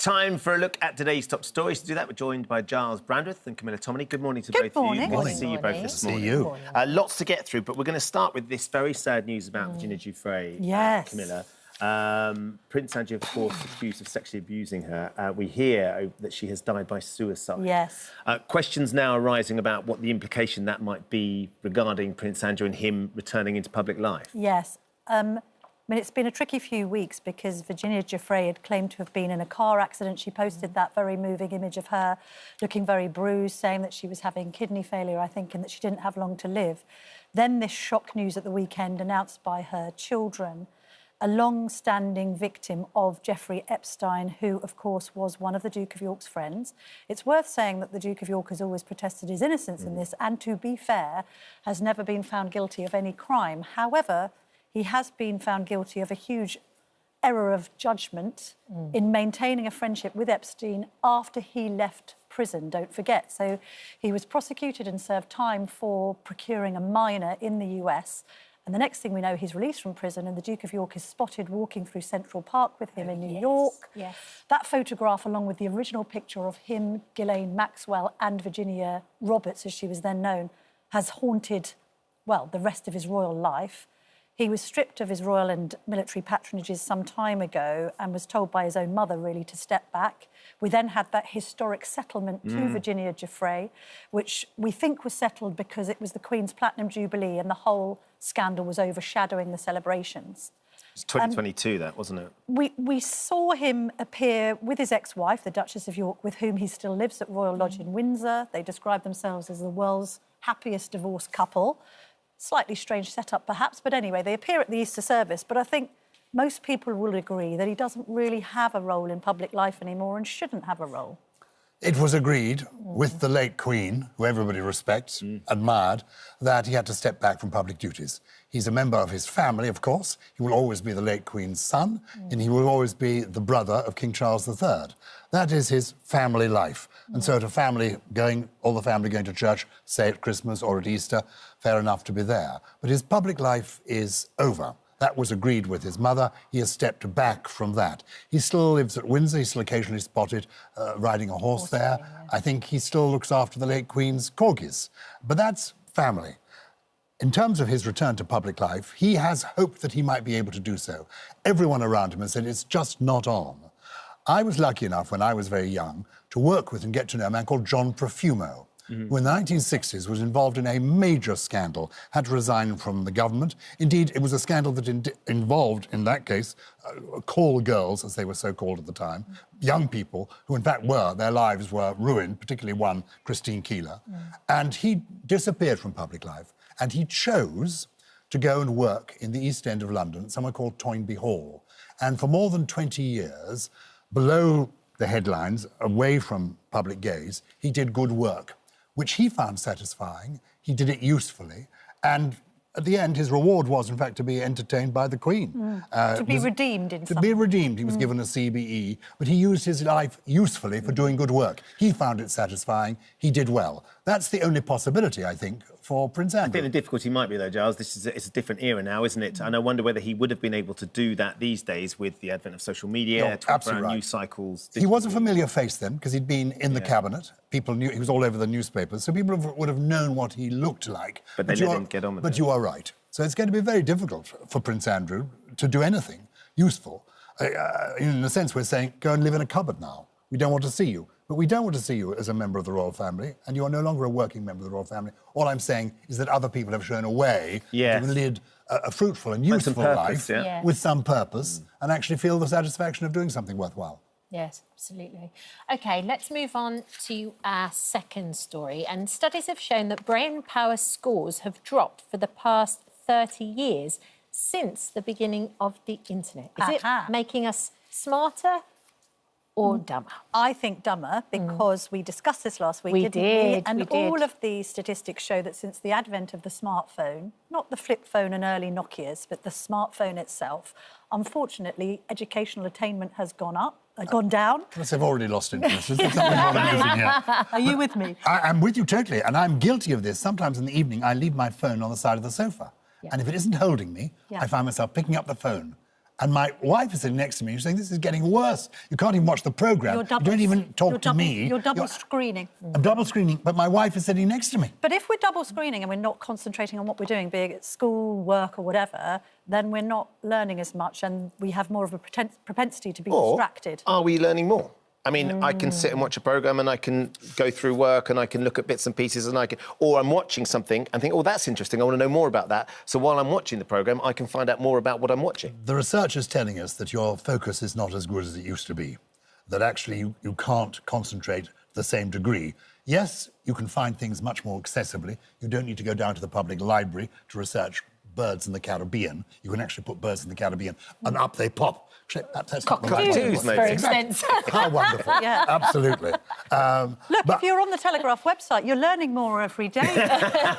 Time for a look at today's top stories. To do that, we're joined by Giles Brandreth and Camilla Tomini. Good morning to both of you. Good Nice to see you both this morning. See you. Lots to get through, but we're going to start with this very sad news about Virginia Giuffre, Yes. Camilla. Prince Andrew, of course, accused of sexually abusing her. We hear that she has died by suicide. Yes. Questions now arising about what the implication that might be regarding Prince Andrew and him returning into public life. Yes. I mean, it's been a tricky few weeks because Virginia Giuffre had claimed to have been in a car accident. She posted that very moving image of her looking very bruised, saying that she was having kidney failure, I think, and that she didn't have long to live. Then this shock news at the weekend announced by her children, a long-standing victim of Jeffrey Epstein, who, of course, was one of the Duke of York's friends. It's worth saying that the Duke of York has always protested his innocence in this and, to be fair, has never been found guilty of any crime. However, he has been found guilty of a huge error of judgment in maintaining a friendship with Epstein after he left prison, don't forget. So he was prosecuted and served time for procuring a minor in the US. And the next thing we know, he's released from prison and the Duke of York is spotted walking through Central Park with him in New York. Yes. That photograph, along with the original picture of him, Ghislaine Maxwell and Virginia Roberts, as she was then known, has haunted, well, the rest of his royal life. He was stripped of his royal and military patronages some time ago and was told by his own mother, really, to step back. We then had that historic settlement to Virginia Giuffre, which we think was settled because it was the Queen's Platinum Jubilee and the whole scandal was overshadowing the celebrations. It's 2022, that, wasn't it? We saw him appear with his ex-wife, the Duchess of York, with whom he still lives at Royal Lodge in Windsor. They describe themselves as the world's happiest divorced couple. Slightly strange setup, perhaps, but anyway, they appear at the Easter service. But I think most people will agree that he doesn't really have a role in public life anymore and shouldn't have a role. It was agreed with the late Queen, who everybody respects, admired, that he had to step back from public duties. He's a member of his family, of course. He will always be the late Queen's son, and he will always be the brother of King Charles III. That is his family life. And so to family going, all the family going to church, say at Christmas or at Easter, fair enough to be there. But his public life is over. That was agreed with his mother. He has stepped back from that. He still lives at Windsor. He's still occasionally spotted riding a horse there. I think he still looks after the late Queen's corgis. But that's family. In terms of his return to public life, he has hoped that he might be able to do so. Everyone around him has said it's just not on. I was lucky enough, when I was very young, to work with and get to know a man called John Profumo, who in the 1960s was involved in a major scandal, had to resign from the government. Indeed, it was a scandal that involved, in that case, call girls, as they were so called at the time, young people who, in fact, their lives were ruined, particularly one, Christine Keeler. And he disappeared from public life, and he chose to go and work in the East End of London, somewhere called Toynbee Hall. And for more than 20 years, below the headlines, away from public gaze, he did good work, which he found satisfying. He did it usefully. And at the end, his reward was, in fact, to be entertained by the Queen. To be redeemed in some... To be redeemed. He was given a CBE, but he used his life usefully for doing good work. He found it satisfying. He did well. That's the only possibility, I think, for Prince Andrew. I think the difficulty might be, though, Giles, it's a different era now, isn't it? And I wonder whether he would have been able to do that these days with the advent of social media, news cycles. He was a familiar face then, because he'd been in the cabinet. People knew he was all over the newspapers, so people would have known what he looked like. But they let him get on with it. But you are right. So it's going to be very difficult for Prince Andrew to do anything useful. In a sense, we're saying, go and live in a cupboard now. We don't want to see you. But we don't want to see you as a member of the royal family, and you are no longer a working member of the royal family. All I'm saying is that other people have shown a way to lead a fruitful and useful life with some purpose and actually feel the satisfaction of doing something worthwhile. Yes, absolutely. OK, let's move on to our second story. And studies have shown that brain power scores have dropped for the past 30 years since the beginning of the internet. Is it making us smarter or dumber? I think dumber, because we discussed this last week, didn't we? And all of the statistics show that since the advent of the smartphone, not the flip phone and early Nokias, but the smartphone itself, unfortunately, educational attainment has gone down. They've already lost interest. There's something not amusing here. Are you with me? I'm with you totally, and I'm guilty of this. Sometimes in the evening, I leave my phone on the side of the sofa. And if it isn't holding me, I find myself picking up the phone And my wife is sitting next to me. She's saying, this is getting worse. You can't even watch the programme. You don't even talk to me. You're double screening. I'm double screening, but my wife is sitting next to me. But if we're double screening and we're not concentrating on what we're doing, be it at school, work or whatever, then we're not learning as much and we have more of a propensity to be distracted. Are we learning more? I mean, I can sit and watch a programme and I can go through work and I can look at bits and pieces and or I'm watching something and think, oh, that's interesting, I want to know more about that. So while I'm watching the programme, I can find out more about what I'm watching. The research is telling us that your focus is not as good as it used to be, that actually you can't concentrate to the same degree. Yes, you can find things much more accessibly. You don't need to go down to the public library to research birds in the Caribbean. You can actually put birds in the Caribbean and up they pop. That's cockatoos, very extensive. How wonderful. Yeah. Absolutely. Look, if you're on the Telegraph website, you're learning more every day.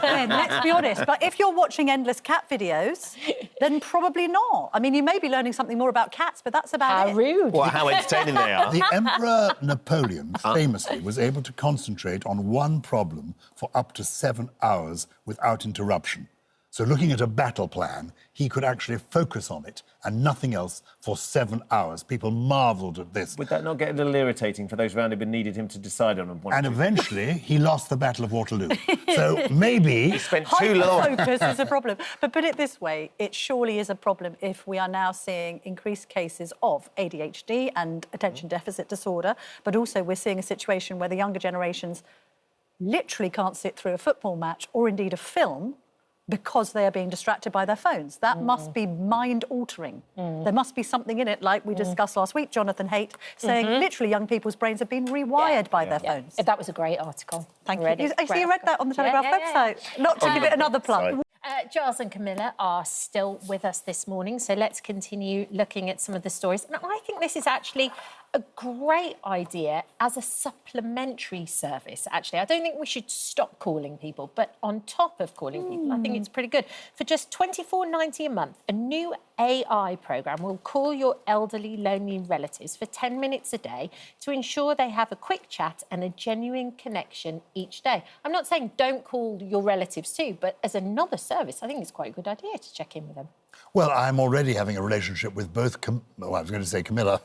Then, let's be honest. But if you're watching endless cat videos, then probably not. I mean, you may be learning something more about cats, but that's about it. How rude. Well, how entertaining they are. The Emperor Napoleon famously was able to concentrate on one problem for up to 7 hours without interruption. So looking at a battle plan, he could actually focus on it and nothing else for 7 hours. People marvelled at this. Would that not get a little irritating for those around him and needed him to decide on one? And eventually, he lost the Battle of Waterloo. So maybe... He spent too long. Focus is a problem. But put it this way, it surely is a problem if we are now seeing increased cases of ADHD and attention deficit disorder, but also we're seeing a situation where the younger generations literally can't sit through a football match or indeed a film because they are being distracted by their phones. That must be mind-altering. There must be something in it, like we discussed last week, Jonathan Haidt, saying literally young people's brains have been rewired by their phones. That was a great article. Thank you. Actually, you read that on the Telegraph website. Not to give it another plug. Giles and Camilla are still with us this morning, so let's continue looking at some of the stories. And I think this is actually a great idea as a supplementary service, actually. I don't think we should stop calling people, but on top of calling people, I think it's pretty good. For just $24.90 a month, a new AI programme will call your elderly, lonely relatives for 10 minutes a day to ensure they have a quick chat and a genuine connection each day. I'm not saying don't call your relatives too, but as another service, I think it's quite a good idea to check in with them. Well, I'm already having a relationship with both... I was going to say Camilla.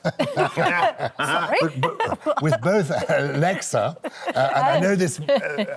Sorry? with both Alexa, and I know this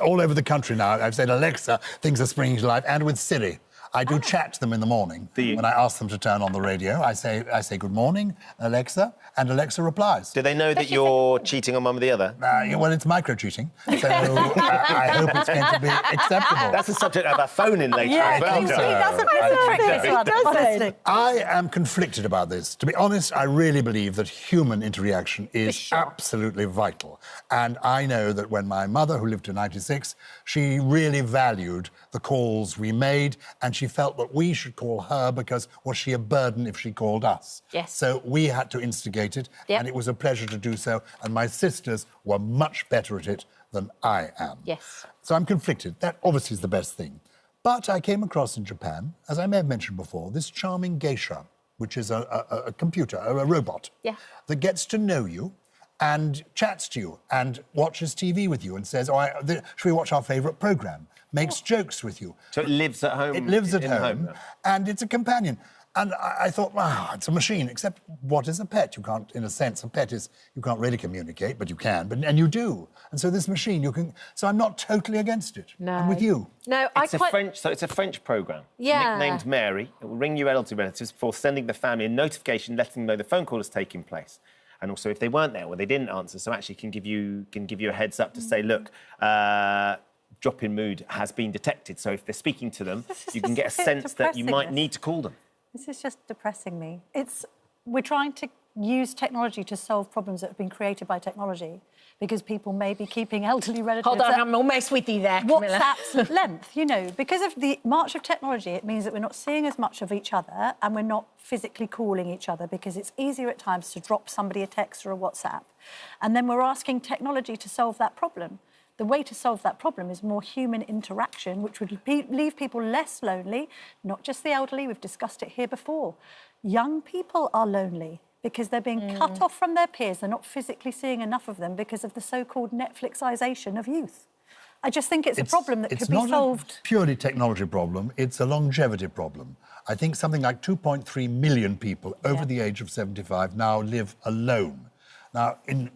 all over the country now. I've said Alexa, things are springing to life, and with Siri. I do chat to them in the morning. When I ask them to turn on the radio, I say, good morning, Alexa, and Alexa replies. Do they know that you're cheating on one with the other? Well, it's micro-cheating, so I hope it's going to be acceptable. That's the subject of our phone-in later as well. He doesn't miss a trick, this one, honestly. I am conflicted about this. To be honest, I really believe that human interaction is absolutely vital. And I know that when my mother, who lived to 96, she really valued the calls we made, and she felt that we should call her because was she a burden if she called us? Yes. So we had to instigate it, and it was a pleasure to do so. And my sisters were much better at it than I am. Yes. So I'm conflicted. That obviously is the best thing. But I came across in Japan, as I may have mentioned before, this charming geisha, which is a computer, a robot, that gets to know you and chats to you and watches TV with you and says, should we watch our favourite programme? Makes jokes with you. So it lives at home? It lives at home, and it's a companion. And I thought, wow, it's a machine, except what is a pet? You can't, in a sense, a pet is, you can't really communicate, but you can, and you do. And so this machine, you can... So I'm not totally against it. No. I'm with you. No, it's a French programme. Nicknamed Mary. It will ring you elderly relatives before sending the family a notification letting them know the phone call is taking place. And also, if they weren't there or they didn't answer, so actually can give you a heads up to say, look, drop in mood has been detected. So if they're speaking to them, you can get a sense that you might need to call them. This is just depressing me. We're trying to use technology to solve problems that have been created by technology because people may be keeping elderly relatives... Hold on, I'm almost with you there, Camilla. WhatsApp's length, you know. Because of the march of technology, it means that we're not seeing as much of each other and we're not physically calling each other because it's easier at times to drop somebody a text or a WhatsApp. And then we're asking technology to solve that problem. The way to solve that problem is more human interaction, which would leave people less lonely, not just the elderly, we've discussed it here before. Young people are lonely because they're being cut off from their peers. They're not physically seeing enough of them because of the so-called Netflixisation of youth. I just think it's a problem that could be It's solved. not a purely technology problem, it's a longevity problem. I think something like 2.3 million people over the age of 75 now live alone. Now, in,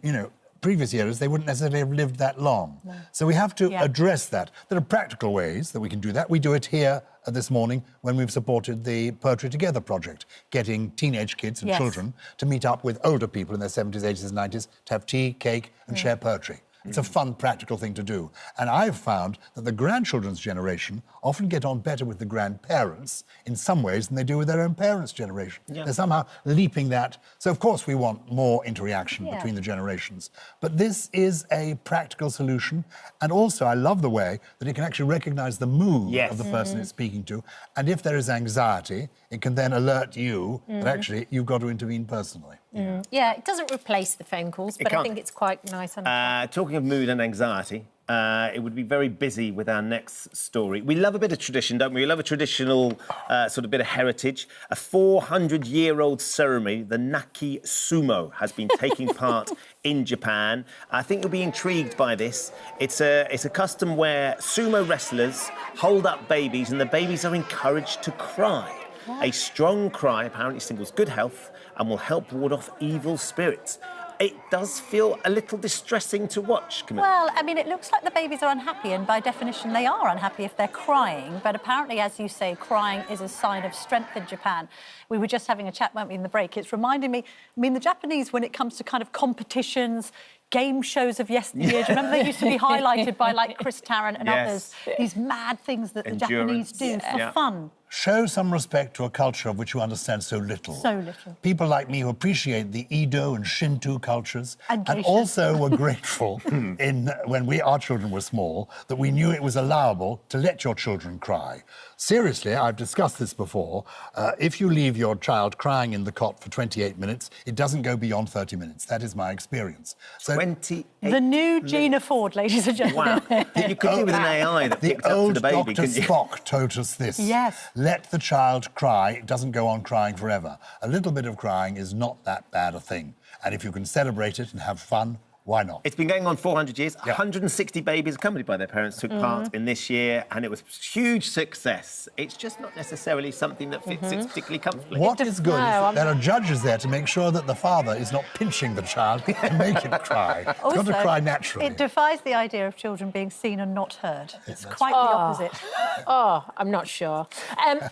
previous years, they wouldn't necessarily have lived that long. No. So we have to address that. There are practical ways that we can do that. We do it here this morning when we've supported the Poetry Together project, getting teenage kids and children to meet up with older people in their 70s, 80s and 90s to have tea, cake and share poetry. It's a fun, practical thing to do. And I've found that the grandchildren's generation often get on better with the grandparents in some ways than they do with their own parents' generation. Yeah. They're somehow leaping that. So, of course, we want more interaction between the generations. But this is a practical solution. And also, I love the way that it can actually recognise the mood of the person it's speaking to. And if there is anxiety, it can then alert you that actually you've got to intervene personally. Yeah, it doesn't replace the phone calls, but I think it's quite nice. Talking of mood and anxiety, it would be very busy with our next story. We love a bit of tradition, don't we? We love a traditional sort of bit of heritage. A 400-year-old ceremony, the Naki Sumo, has been taking part in Japan. I think you'll be intrigued by this. It's a custom where sumo wrestlers hold up babies and the babies are encouraged to cry. A strong cry apparently signals good health and will help ward off evil spirits. It does feel a little distressing to watch, Camilla. Well, I mean, it looks like the babies are unhappy, and by definition, they are unhappy if they're crying. But apparently, as you say, crying is a sign of strength in Japan. We were just having a chat, weren't we, in the break? It's reminding me, I mean, the Japanese, when it comes to kind of competitions, game shows of yesteryear, do you remember they used to be highlighted by, like, Chris Tarrant and others? These mad things that the Japanese do for fun. Show some respect to a culture of which you understand so little. So little. People like me who appreciate the Edo and Shinto cultures and also were grateful when our children were small that we knew it was allowable to let your children cry. Seriously, I've discussed this before. If you leave your child crying in the cot for 28 minutes, it doesn't go beyond 30 minutes. That is my experience. So 28 the new Gina Ford, ladies and gentlemen. Wow. You could do with an AI that picked up for the baby, old Dr. couldn't you? Spock taught us this. Yes. Let the child cry. It doesn't go on crying forever. A little bit of crying is not that bad a thing. And if you can celebrate it and have fun, why not? It's been going on 400 years. 160 babies accompanied by their parents took part in this year, and it was huge success. It's just not necessarily something that fits it particularly comfortably. What is good is that there are judges there to make sure that the father is not pinching the child to make it cry. It's got to cry naturally. It defies the idea of children being seen and not heard. It's quite the opposite. I'm not sure.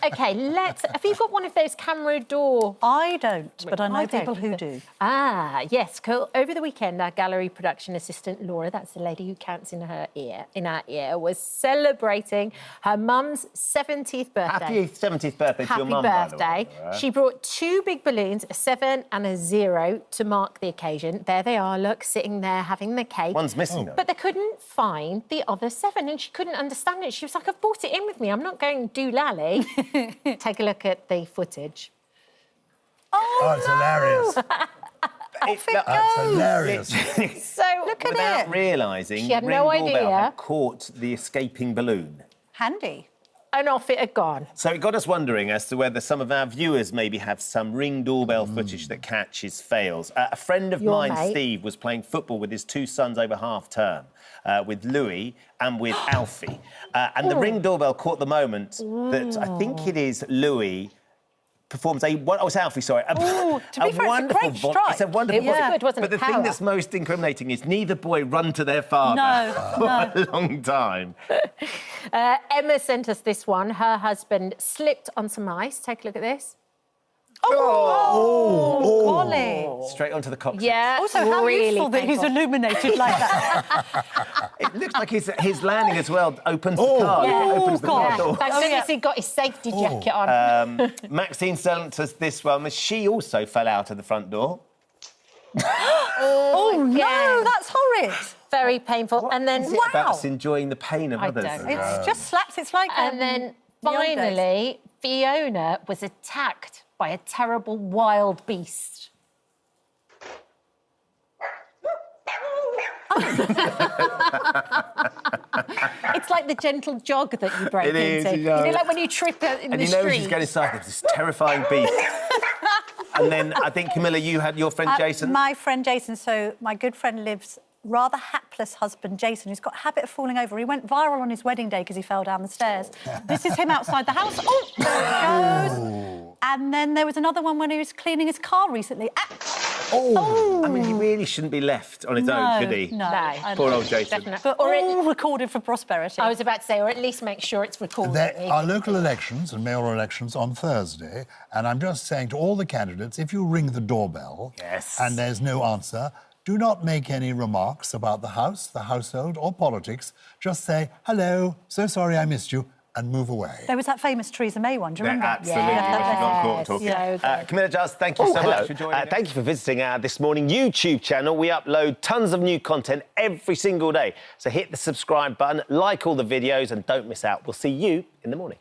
OK, have you got one of those camera door? I don't, but I know people who do. Ah, yes, cool. Over the weekend, our gallery production assistant, Laura, that's the lady who counts in our ear, was celebrating her mum's 70th birthday. Happy 70th birthday to your mum, Happy birthday. By the way. She brought 2 big balloons, a 7 and a 0, to mark the occasion. There they are, look, sitting there having the cake. One's missing, though. But they couldn't find the other 7, and she couldn't understand it. She was like, I've brought it in with me. I'm not going doolally. Take a look at the footage. Oh, it's hilarious. That's hilarious. So look at Without realising, she had Ring no Doorbell idea. had caught the escaping balloon. Handy. And off it had gone. So it got us wondering as to whether some of our viewers maybe have some Ring Doorbell footage that catches fails. A friend of mine, mate. Steve, was playing football with his 2 sons over half-term, with Louis and with Alfie. And the Ring Doorbell caught the moment that I think it is Louis performs it's Alfie, sorry. To be fair, it's a great strike. It's a wonderful It was good, wasn't But it? the thing that's most incriminating is neither boy run to their father for a long time. Emma sent us this one. Her husband slipped on some ice. Take a look at this. Golly. Straight onto the coccyx. Yeah, Also, how really useful that he's painful. illuminated like that. It looks like his landing as well opens the car. Yeah. Opens the car door. Thank goodness he got his safety jacket on. Maxine sent us this one. She also fell out of the front door. Oh, no, that's horrid. Very painful. And then, About us enjoying the pain of others. don't know. It's just slaps. It's like... and then the old days. finally, Fiona was attacked by a terrible wild beast. It's like the gentle jog that you break It is, into. you know. Like when you trip in And the you know street. she's going inside of this terrifying beast. And then I think, Camilla, you had your friend Jason. My friend Jason, so my good friend lives rather hapless husband, Jason, who's got a habit of falling over. He went viral on his wedding day because he fell down the stairs. This is him outside the house. Oh, there it goes. And then there was another one when he was cleaning his car recently. I mean, he really shouldn't be left on his own, should he? No. Poor old Jason. Definitely. But all recorded for prosperity. I was about to say, or at least make sure it's recorded. There are local elections and mayoral elections on Thursday, and I'm just saying to all the candidates, if you ring the doorbell and there's no answer, do not make any remarks about the house, the household, or politics. Just say, hello, so sorry I missed you, and move away. There was that famous Theresa May one, do you remember? Absolutely. Not caught talking. Camilla Giles, thank you so much for joining us. Thank you for visiting our This Morning YouTube channel. We upload tons of new content every single day. So hit the subscribe button, like all the videos, and don't miss out. We'll see you in the morning.